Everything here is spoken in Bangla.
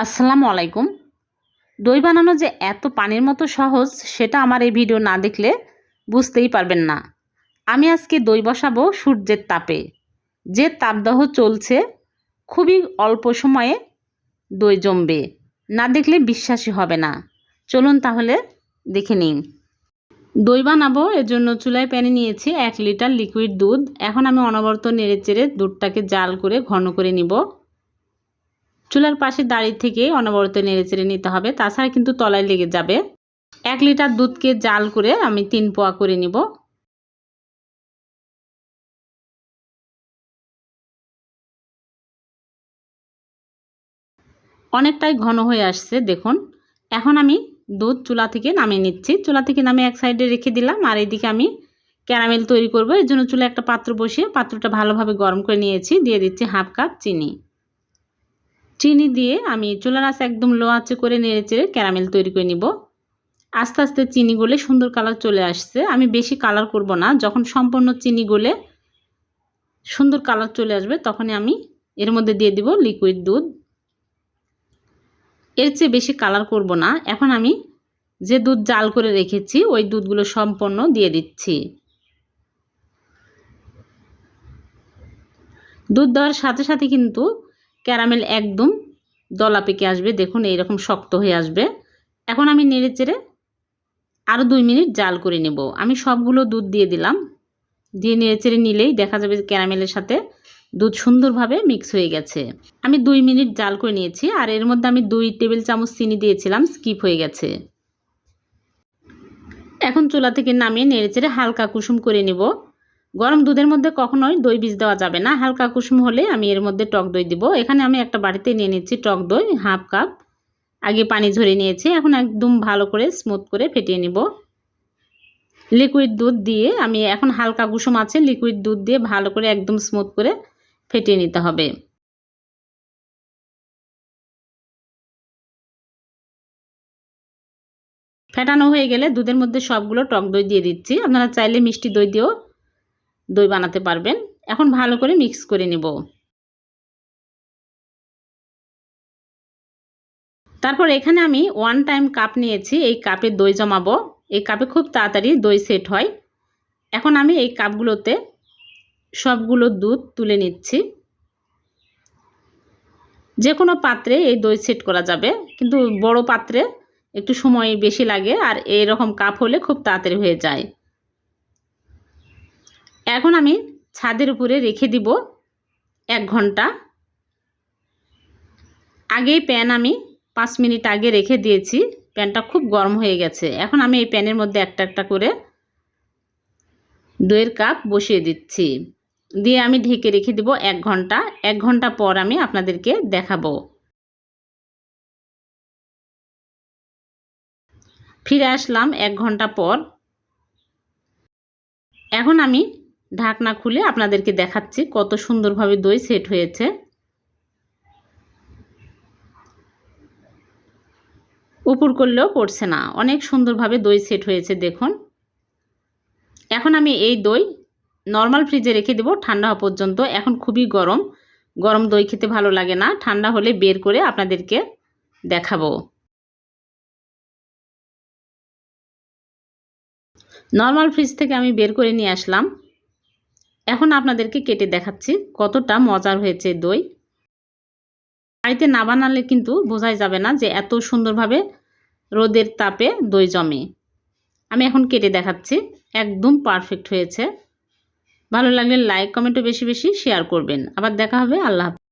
আসসালামু আলাইকুম। দই বানানো যে এত পানির মতো সহজ সেটা আমার এই ভিডিও না দেখলে বুঝতেই পারবেন না। আমি আজকে দই বসাবো সূর্যের তাপে। যে তাপদাহ চলছে, খুবই অল্প সময়ে দই জমবে। না দেখলে বিশ্বাসই হবে না। চলুন তাহলে দেখে নিন। দই বানাবো এর জন্য চুলায় প্যানে নিয়েছি 1 লিটার লিকুইড দুধ। এখন আমি অনবরত নেড়েচেড়ে দুধটাকে জাল করে ঘন করে নিব। চুলার পাশে দাঁড়িয়ে থেকে অনবরত নেড়েচেড়ে নিতে হবে, তাছাড়া কিন্তু তলায় লেগে যাবে। 1 লিটার দুধকে জাল করে আমি 3 পোয়া করে নিব। অনেকটাই ঘন হয়ে আসছে দেখুন। এখন আমি দুধ চুলা থেকে নামিয়ে নিচ্ছি। চুলা থেকে নামিয়ে এক সাইডে রেখে দিলাম, আর এইদিকে আমি ক্যারামেল তৈরি করব। এর জন্য চুলায় একটা পাত্র বসিয়ে পাত্রটা ভালোভাবে গরম করে নিয়েছি। দিয়ে দিচ্ছি 1/2 কাপ চিনি। চিনি দিয়ে আমি চুলার আঁচ একদম লো আঁচে করে নেড়েচেড়ে ক্যারামেল তৈরি করে নিব। আস্তে আস্তে চিনি গলে সুন্দর কালার চলে আসছে। আমি বেশি কালার করব না, যখন সম্পূর্ণ চিনি গলে সুন্দর কালার চলে আসবে তখনই আমি এর মধ্যে দিয়ে দিব লিকুইড দুধ। এর চেয়ে বেশি কালার করব না। এখন আমি যে দুধ জাল করে রেখেছি ওই দুধগুলো সম্পূর্ণ দিয়ে দিচ্ছি। দুধ দেওয়ার সাথে সাথে কিন্তু ক্যারামেল একদম দলা পেকে আসবে। দেখুন এইরকম শক্ত হয়ে আসবে। এখন আমি নেড়েচেড়ে আরও 2 মিনিট জাল করে নেব। আমি সবগুলো দুধ দিয়ে দিলাম। দিয়ে নেড়েচেড়ে নিলেই দেখা যাবে ক্যারামেলের সাথে দুধ সুন্দরভাবে মিক্স হয়ে গেছে। আমি 2 মিনিট জাল করে নিয়েছি, আর এর মধ্যে আমি 2 টেবিল চামচ চিনি দিয়েছিলাম, স্কিপ হয়ে গেছে। এখন চুলা থেকে নামিয়ে নেড়েচেড়ে হালকা কুসুম করে নিব। গরম দুধের মধ্যে কখনোই দই বীজ দেওয়া যাবে না। হালকা কুসুম হলে আমি এর মধ্যে টক দই দিব। এখানে আমি একটা বাটিতে নিয়ে নিচ্ছি টক দই 1/2 কাপ। আগে পানি ঝরিয়ে নিয়েছি, এখন একদম ভালো করে স্মুথ করে ফেটিয়ে নিব। লিকুইড দুধ দিয়ে আমি এখন হালকা কুসুম আছে, লিকুইড দুধ দিয়ে ভালো করে একদম স্মুথ করে ফেটিয়ে নিতে হবে। ফেটানো হয়ে গেলে দুধের মধ্যে সবগুলো টক দই দিয়ে দিচ্ছি। আপনারা চাইলে মিষ্টি দই দিয়েও দই বানাতে পারবেন। এখন ভালো করে মিক্স করে নেব। তারপর এখানে আমি 1 টাইম কাপ নিয়েছি, এই কাপে দই জমাবো। এই কাপে খুব তাড়াতাড়ি দই সেট হয়। এখন আমি এই কাপগুলোতে সবগুলো দুধ তুলে নিচ্ছি। যে কোনো পাত্রে এই দই সেট করা যাবে, কিন্তু বড় পাত্রে একটু সময় বেশি লাগে, আর এই রকম কাপ হলে খুব তাড়াতাড়ি হয়ে যায়। এখন আমি ছাদের উপরে রেখে দিব 1 ঘন্টা। আগেই প্যান আমি 5 মিনিট আগে রেখে দিয়েছি। প্যানটা খুব গরম হয়ে গেছে। এখন আমি এই প্যানের মধ্যে একটা একটা করে দইয়ের কাপ বসিয়ে দিচ্ছি। দিয়ে আমি ঢেকে রেখে দিব 1 ঘন্টা। 1 ঘন্টা পর আমি আপনাদেরকে দেখাবো। ফিরে আসলাম 1 ঘন্টা পর। এখন আমি ঢাকনা খুলে আপনাদেরকে দেখাচ্ছি কত সুন্দরভাবে দই সেট হয়েছে। উপর করলেও পড়ছে না, অনেক সুন্দরভাবে দই সেট হয়েছে দেখুন। এখন আমি এই দই নর্মাল ফ্রিজে রেখে দেব ঠান্ডা হওয়া পর্যন্ত। এখন খুবই গরম, গরম দই খেতে ভালো লাগে না। ঠান্ডা হলে বের করে আপনাদেরকে দেখাবো। নর্মাল ফ্রিজ থেকে আমি বের করে নিয়ে আসলাম। এখন আপনাদেরকে কেটে দেখাচ্ছি কতটা মজার হয়েছে দই। বাড়িতে না বানালে কিন্তু বোঝাই যাবে না যে এত সুন্দরভাবে রোদের তাপে দই জমে। আমি এখন কেটে দেখাচ্ছি, একদম পারফেক্ট হয়েছে। ভালো লাগলে লাইক কমেন্টও বেশি বেশি শেয়ার করবেন। আবার দেখা হবে। আল্লাহ হাফেজ।